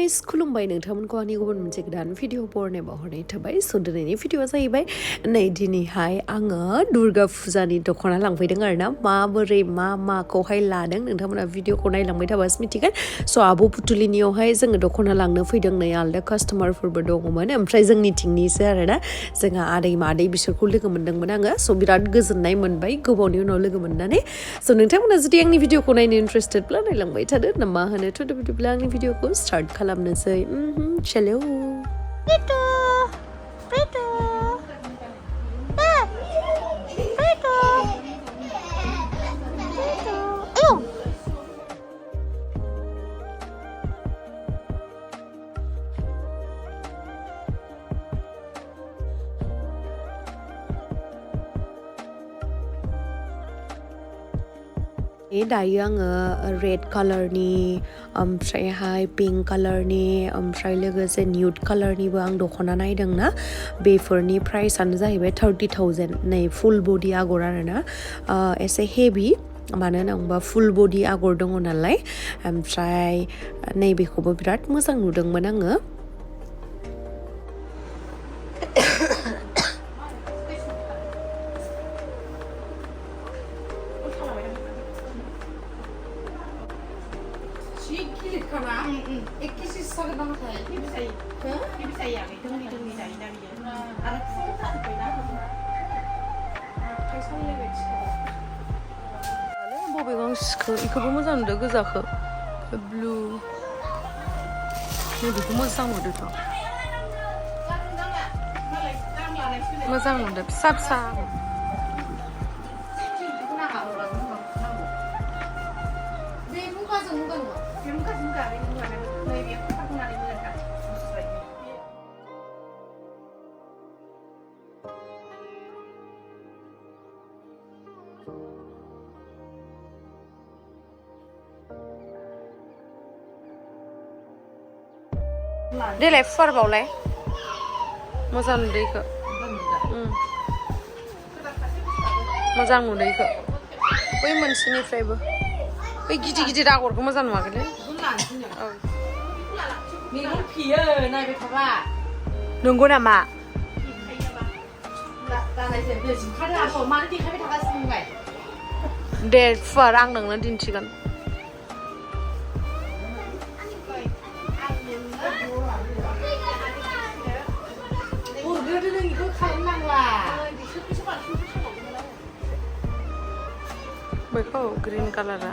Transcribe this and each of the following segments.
Guys खुलुमबाय नोंथांमोनखौ आंनि गुबुन मोनसे गोदान भिडिअ बरनायाव हरनाय थाबाय स' दिनैनि भिडिअआ जाहैबाय नै दिनैहाय आङो दुर्गा फुजानि दख'ना लांफैदों आरोना माबोरै माखौहाय लादों नोंथांमोना भिडिअखौ नायलांबाय थाबासो मिथिगोन स' आब' पुथुलिनियावहाय जोङो दख'ना लांनो फैदों नै आलदा कास्टमारफोरबो दङमोन ओमफ्राय जोंनिथिंनिसो आरोना जोंहा आदै मादै बिसोरखौ लोगो मोनदोंमोन आङो स' बिराद गोजोननाय मोनबाय गोबावनि उनाव लोगो मोननानै स' नोंथांमोना जुदि आंनि भिडिअखौ नायनो इन्टारेस्टेडब्ला नायलांबाय थादो ना मा होनो थ' बिदिब्ला आंनि भिडिअखौ स्टार्ट खालामनोसै चलो दायो आङो रेड कालारनि ओमफ्रायहाय पिंक कालारनि ओमफ्राय लोगोसे न्यूड कालारनिबो आं दख'ना नायदोंना बेफोरनि प्राइसआनो जाहैबाय 30,000 नै फुल बडि आगर आरोना एसे हेभि मानो होनोबा फुल बडि आगर दङ नालाय ओमफ्राय नैबेखौबो बिराद मोजां नुदोंमोन आङो बबे गांसेखौ बेखौबो मोजां नुदों गोजाखौ ब्लु नैबेखौ मोजां नुदोंथ' मोजां नुदों फिसा फिसा देलाय फुवारबावलाय मोजां नुदों इखौ मोजां नुदों इखौ बै मोनसेनिफ्रायबो बै गिदिर गिदिर आगरखौ मोजां नुवाखैलै नंगौ नामा दे फुवार आं नोंनो दिन्थिगोन बेखौ ग्रीन कालारा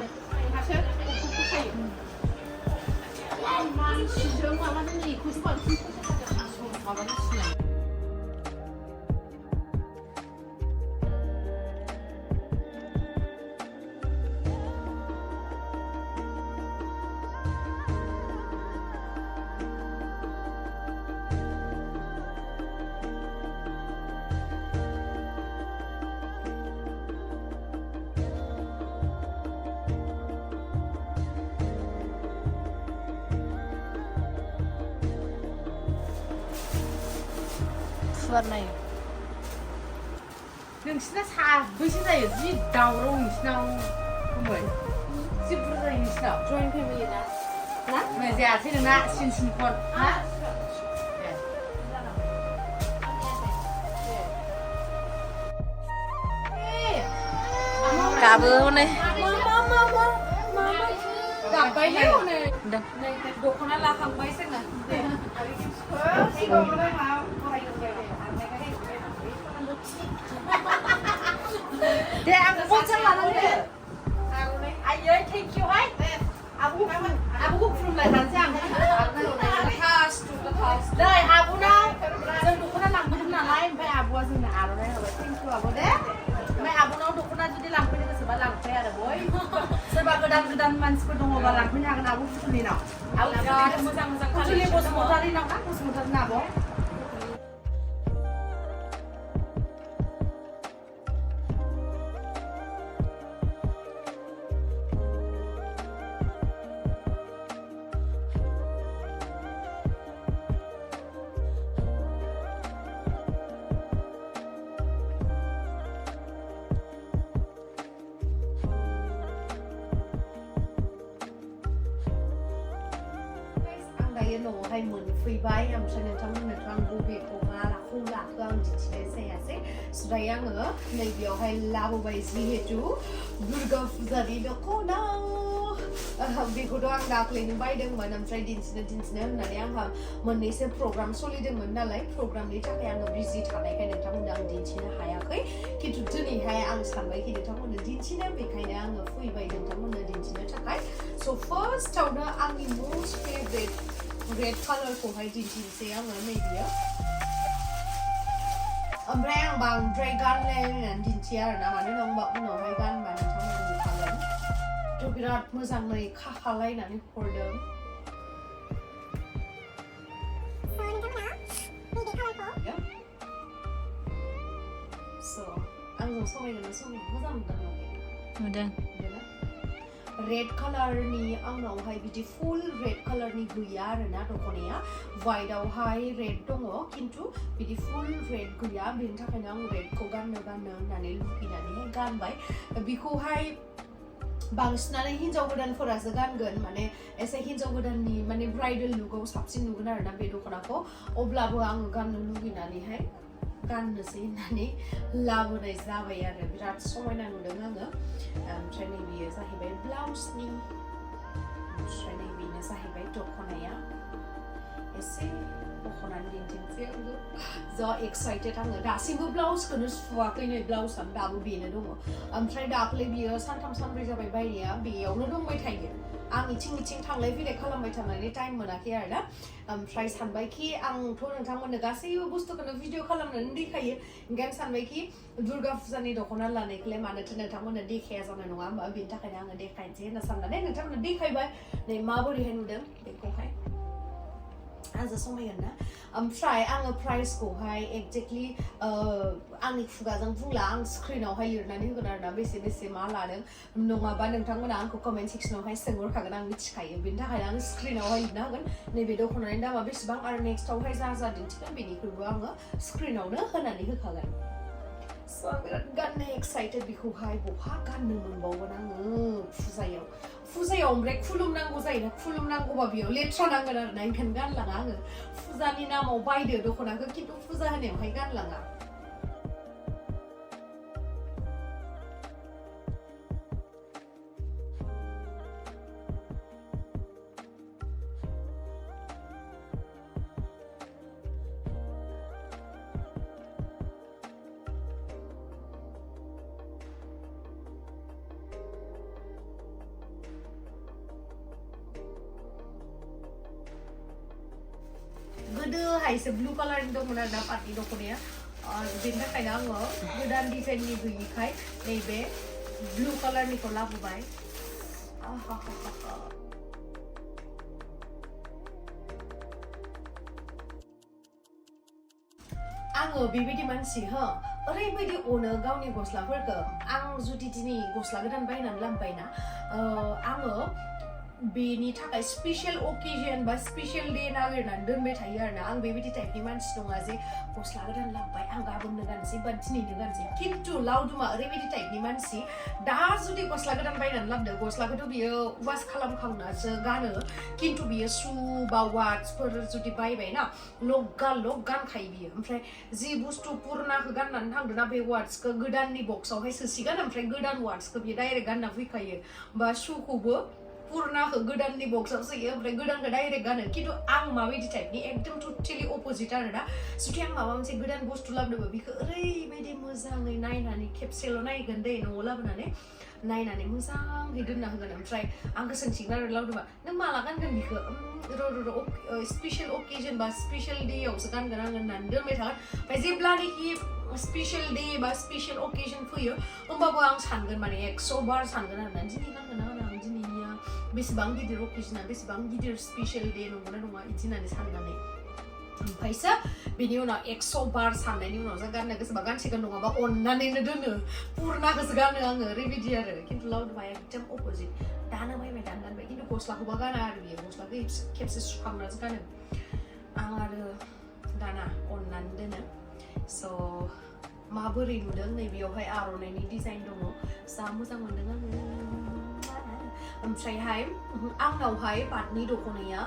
नोंसिना साब्रैसो जायो जि दावराव नोंसिनाव जि बुरजा जायो नोंसिनाव जयेन्ट फेमिलि ना जायासै नोंना सिन खन ना गाबो हनै गाबबायलै हनै दख'ना लाखांबाय जोङो दे आं मोजां लानानै आयै थेंक इउ हाय आब'खौ खुलुमलायनानैसै आं नै आब'नाव जों दख'ना लांबोदों नालाय ओमफ्राय आब'आ जोंनो आर'नाइ होबाय थेंक इउ आब' दे ओमफ्राय आब'नाव दख'ना जुदि लांफैनो गोसोबा लांफै आरो बयबो सोरबा गोदान मानसिफोर दङबा लांफैनो हागोन आब' फुथुलिनाव बिराद मोजां फुथुलि बसुमतारिनाव ना बसुमतारिना आब' दाखालि न'आवहाय मोनफैबाय ओमफ्राय नोंथांमोननोथ' आं बबेखौ लाखौ लाखो आं दिन्थिनाय जायासै दायो आङो नैबेयावहाय लाबोबाय जिहेतु दुर्गा फुजानि दख'ना बेखौथ' आं दाख्लैनो बायदोंमोन ओमफ्राय दिन्थिनो होननानै आंहा मोननैसो प्रग्राम सोलिदोंमोन नालाय प्रग्रामनि थाखाय आङो बिजि थानायखाय नोंथांमोननो आं दिन्थिनो हायाखै खिन्थु दिनैहाय आं सानबायखि नोंथांमोननो दिन्थिनो बेखायनो आङो फैबाय नोंथांमोननो दिन्थिनो थाखाय स' फार्स्टआवनो आंनि मोस्ट फेभरेट रेड कालारखौहाय दिन्थिनोसै आङो नैबेयो ओमफ्राय आं बांद्राय गानलायनानै दिन्थिया आरोना मानो होनबा उनावहाय गानबा नोंथांमोना नुखागोन थ' बिराद मोजाङै खाखालायनानै हरदों आंजों समायगोन मोजां नुदों रेड कालारनि आंनावहाय बिदि फुल रेड कालारनि गैया आरोना दख'नाया वाइटआवहाय रेड दङ खिन्थु बिदि फुल रेड गैया बेनि थाखायनो आं रेडखौ गाननो होननानै लुबैनानैहाय गानबाय बेखौहाय बांसिनानो हिन्जाव गोदानफोरासो गानगोन माने एसे हिन्जाव गोदाननि माने ब्राइडेल लुकआव साबसिन नुगोन आरोना बे दख'नाखौ अब्लाबो आङो गाननो लुबैनानैहाय गाननोसै होननानै लाबोनाय जाबाय आरो बिराद समायना नुदों आङो ओमफ्राय नैबेयो जाहैबाय ब्लाउसनि ओमफ्राय नैबेनो जाहैबाय दख'नाया एसे दख'नानि दिन्थिनोसै आङो जा एक्साइटेड आङो दासिमबो ब्लाउसखौनो सुवाखै नै ब्लाउसआ दाबो बेनो दङ ओमफ्राय दाख्लै बियो सानथाम सानब्रै जाबाय बायनाया बेयावनो दंबाय थायो आं इथिं थांलाय फैलाय खालामबाय थानानै टाइम मोनाखै आरोना ओमफ्राय सानबायखि आंथ' नोंथांमोननो गासैबो बुस्थुखौनो भिडिअ खालामनानै देखायो ओंखायनो सानबायखि दुर्गा फुजानि दख'ना लानायखौलाय मानोथो नोंथांमोननो देखाया जानाय नङा होमबा बेनि थाखायनो आङो देखायनोसै होनना साननानै नोंथांमोननो देखायबाय नै माबोरैहाय नुदों बेखौहाय आंजों समायगोन ना ओमफ्राय आङो प्राइसखौहाय एक्जेक्टलि आंनि खुगाजों बुंला आं स्क्रिनावहाय लिरनानै होगोन आरोना बेसे मा लादों नङाबा नोंथांमोना आंखौ कमेन्ट सेक्सनावहाय सोंहरखागोन आं मिथिखायो बेनि थाखायनो आं स्क्रिनावहाय लिरना होगोन नैबे दख'नानि दामा बेसेबां आरो नेक्स्टआवहाय जा दिन्थिगोन बेनिख्रुइबो आङो स्क्रिनावनो होनानै होखागोन स' आं बिराद गाननो एक्साइटेड बेखौहाय बहा गाननो मोनबावगोन आङो फुजायाव ओमफ्राय खुलुमनांगौ जायोना खुलुमनांगौबा बेयाव लेथ्रा नांगोन आरोना ओंखायनो गानलाङा आङो फुजानि नामाव बायदो दख'नाखौ खिन्थु फुजा होनायावहाय गानलाङा गोदोहायसो ब्लु कालारनि दंमोन आरोना पाटनि दख'नाया बेनि थाखायनो आङो गोदान डिजाइननि गैयिखाय नैबे ब्लु कालारनिखौ लाबोबाय आङो बेबायदि मानसि ओरैबायदि अनो गावनि गस्लाफोरखौ आं जुदि दिनै गस्ला गोदान बायनानै लाबोबायना आङो बेनि थाखाय स्पेशल अकेजन बा स्पेशल डे नागिरनानै दोनबाय थायो आरोना आं बेबायदि टाइपनि मानसि नङा जे गस्ला गोदान लाबोबाय आं गाबोननो गानसै बा दिनैनो गानसै खिन्थु लावदुमा ओरैबायदि टाइपनि मानसि दा जुदि गस्ला गोदान बायनानै लाबोदो गस्लाखौथ' बियो वास खालामखांनासो गानो खिन्थु बियो शु बा वाट्सफोर जुदि बायबाय ना लग गानखायो बियो ओमफ्राय जि बुस्थु पुरनाखौ गाननानै थांदोंना बे वाट्सखौ गोदाननि बक्सआवहाय सोसिगोन ओमफ्राय गोदान वाट्सखौ बियो डाइरेक्ट गानना फैखायो बा शुखौबो पुरनाखौ गोदाननि बक्सआव सोयो ओमफ्राय गोदानखौ डाइरेक्ट गानो खिन्थु आं माबायदि टाइपनि एकदम टटेलि अपोजिट आरोना जुदि आं माबा मोनसे गोदान बुस्थु लाबोदोंबा बेखौ ओरैबायदि मोजाङै नायनानै खेबसेल' नायगोन दे न'आव लाबोनानै नायनानै मोजाङै दोनना होगोन ओमफ्राय आंखौ सोंसिगोन आरो लावदुमा नों माला गानगोन बेखौ स्पेशल अकेजन बा स्पेशल डेआवसो गानगोन आं होननानै दोनबाय थागोन ओमफ्राय जेब्लानोखि स्पेशल डे बा स्पेशल अकेजन फैयो होमबाबो आं सानगोन माने 100 बार सानगोन आरोना दिनै गानगोन ना गाना आं दिनैनिया बेसेबां गिदिर अकेजना बेसेबां गिदिर स्पेशल डे नंगौना नङा बिदि होननानै साननानै ओमफ्रायसो बेनि उनाव 100 बार साननायनि उनावसो गाननो गोसोबा गानसिगोन नङाबा अननानैनो दोनो पुरनाखौसो गानो आङो ओरैबायदि आरो खिन्थु लावदुमा एकदम अपोजिट दानो बायबाय दानो गानबाय खिन्थु गस्लाखौबा गाना आरो बियो गस्लाखौ खेबसे सुखांनासो गानो आं आरो दाना अननानै दोनो स' माबोरै नुदों नैबेयावहाय आर'नाइनि डिजाइन दङ जा मोजां मोनदों आङो ओमफ्रायहाय आंनावहाय पाटनि दख'नाया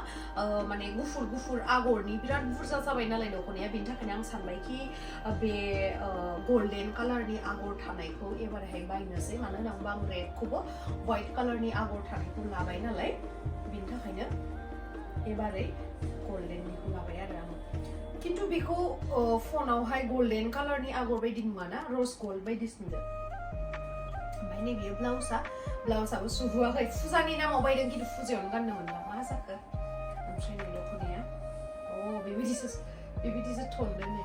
माने गुफुर आगरनि बिराद बुरजा जाबाय नालाय दख'नाया बेनि थाखायनो आं सानबायखि बे गल्डेन कालारनि आगर थानायखौ एबारहाय बायनोसै मानो होनोबा आं रेडखौबो व्हाइट कालारनि आगर थानायखौ लाबाय नालाय बेनि थाखायनो एबारै गल्डेननिखौ लाबाय आरो आं खिन्थु बेखौ फनावहाय गल्डेन कालारनि आगर बायदि नुवाना रस गल्ड बायदिसो नुदों ओमफ्राय नैबे ब्लाउसाबो सुहोआखै फुजानि नामाव बायदों खिन्थु फुजायावनो गाननो मोनला मा जाखो ओमफ्राय नै दख'नाया बेबायदिसो थनदों नै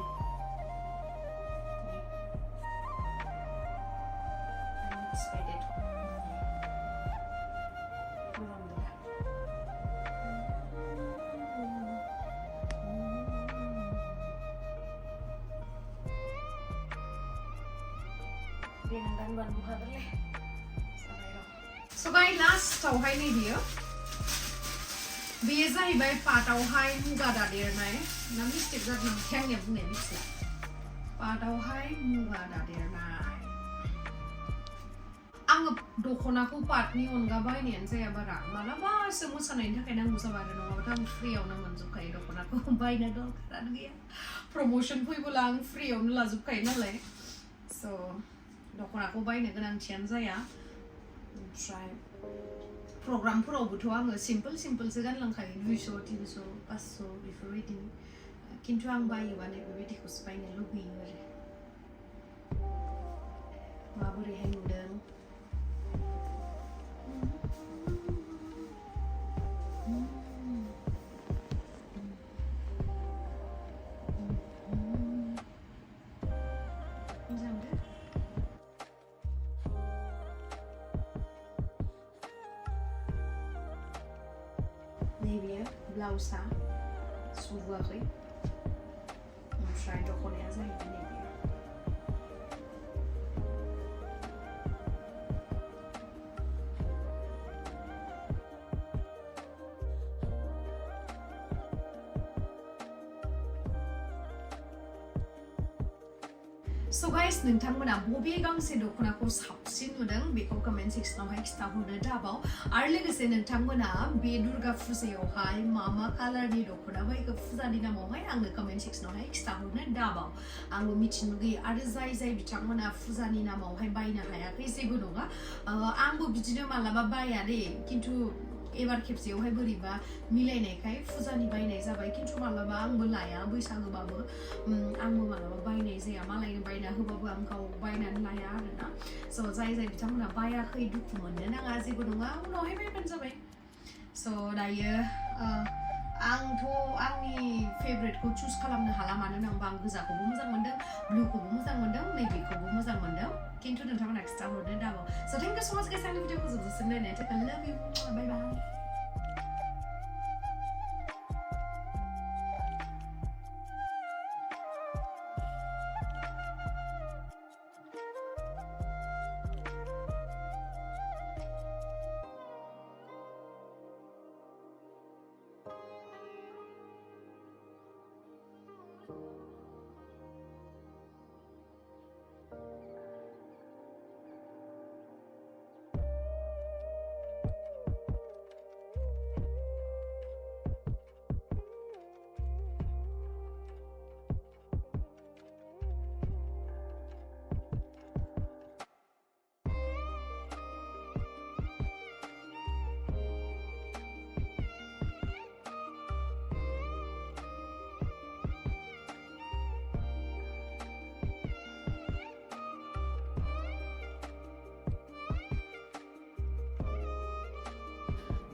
So guys, लास्टआवहाय नै बेयो जाहैबाय पाटआवहाय मुगा दादेरनाय ना मिस्टेक जादों आंनिया बुंनाय मिथिला पाटआवहाय मुगा दादेरनाय आङो दख'नाखौ पाटनि अनगा बायनायानो जाया बारा मालाबासो मोसानायनि थाखाय नांगौ जाबा आरो नङाबाथ' आं फ्रियावनो मोनजोबखायो दख'नाखौ बायनो दरखारानो गैया प्रमोशन फैबोला आं फ्रियावनो लाजोबखायो नालाय स' दख'नाखौ बायनो गोनांथियानो जाया ओमफ्राय प्रग्रामफोरावबोथ' आङो सिम्पोलसो गानलांखायो 200 300 500 बेफोरबायदि खिन्थु आं बायोबा नै बेबायदिखौसो बायनो लुबैयो आरो माबोरैहाय नुदों नैबे ब्लाउसआ सुहोआखै ओमफ्राय दख'नाया जाहैबाय नैबे So guys, नोंथांमोना बबे गांसे दख'नाखौ साबसिन नुदों बेखौ कमेन्ट सेक्सनावहाय खिथाहरनो दाबाव आरो लोगोसे नोंथांमोना बे दुर्गा फुजायावहाय मा कालारनि दख'ना बायखो फुजानि नामावहाय आंनो कमेन्ट सेक्सनावहाय खिथाहरनो दाबाव आंबो मिथिनो लुगैयो आरो जाय बिथांमोना फुजानि नामावहाय बायनो हायाखै जेबो नङा आंबो बिदिनो मालाबा बाया दे खिन्थु एबार खेबसेयावहाय बोरैबा मिलायनायखाय फुजानि बायनाय जाबाय खिन्थु मालाबा आंबो लाया बैसागोबाबो आंबो मालाबा बायनाय जाया मालायनो बायना होबाबो आं गाव बायनानै लाया आरोना स' जाय बिथांमोना बायाखै दुखु मोननो नाङा जेबो नङा उनावहाय बायबानो जाबाय स' दायो आंथ' आंनि फेभरेटखौ चुज खालामनो हाला मानो होनोबा आं गोजाखौबो मोजां मोनदों ब्लुखौबो मोजां मोनदों नैबेखौबो मोजां मोनदों खिन्थु नोंथांमोना खिथाहरनो दाबाव स' थेंक इउ स' माच गाइस आंनि भिडिअखौ जोबजासिम नायनायनि थाखाय लाभ इउ बाय बाय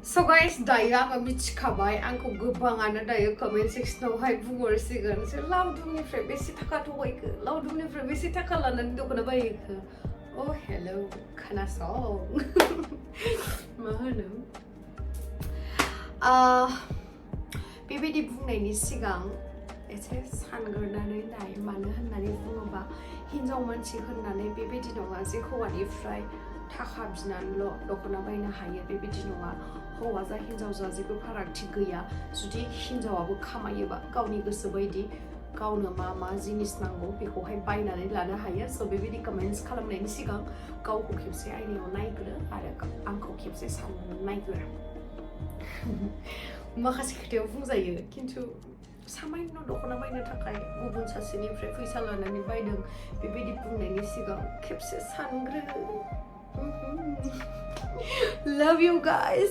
So guys, दायो आङो मिथिखाबाय आंखौ गोबाङानो दायो कमेन्ट सेक्सनावहाय बुंहरसिगोन जे लावदुमनिफ्राय बेसे थाखा थगायखो लावदुमनिफ्राय बेसे थाखा लानानै दख'ना बायखो oh hello खोनासं मा होनो बेबायदि बुंनायनि सिगां एसे सानग्रोनानै नाय मानो होननानै बुङोबा हिन्जाव मानसि होननानै बेबायदि नङा जे हौवानिफ्राय थाखा बिनानैल' दख'ना बायनो हायो बेबायदि नङा हौवा जा हिन्जाव जा जेबो फारागथि गैया जुदि हिन्जावाबो खामायोबा गावनि गोसो बायदि गावनो मा जिनिस नांगौ बेखौहाय बायनानै लानो हायो स' बेबायदि कमेन्ट्स खालामनायनि सिगां गावखौ खेबसे आयनायाव नायग्रो आरो आंखौ खेबसे साननानै नायग्रो माखासे खोथायाव बुंजायो खिन्थु सामायन' दख'ना बायनो थाखाय गुबुन सासेनिफ्राय फैसा लानानै बायदों बेबायदि बुंनायनि सिगां खेबसे सानग्रो Love you guys.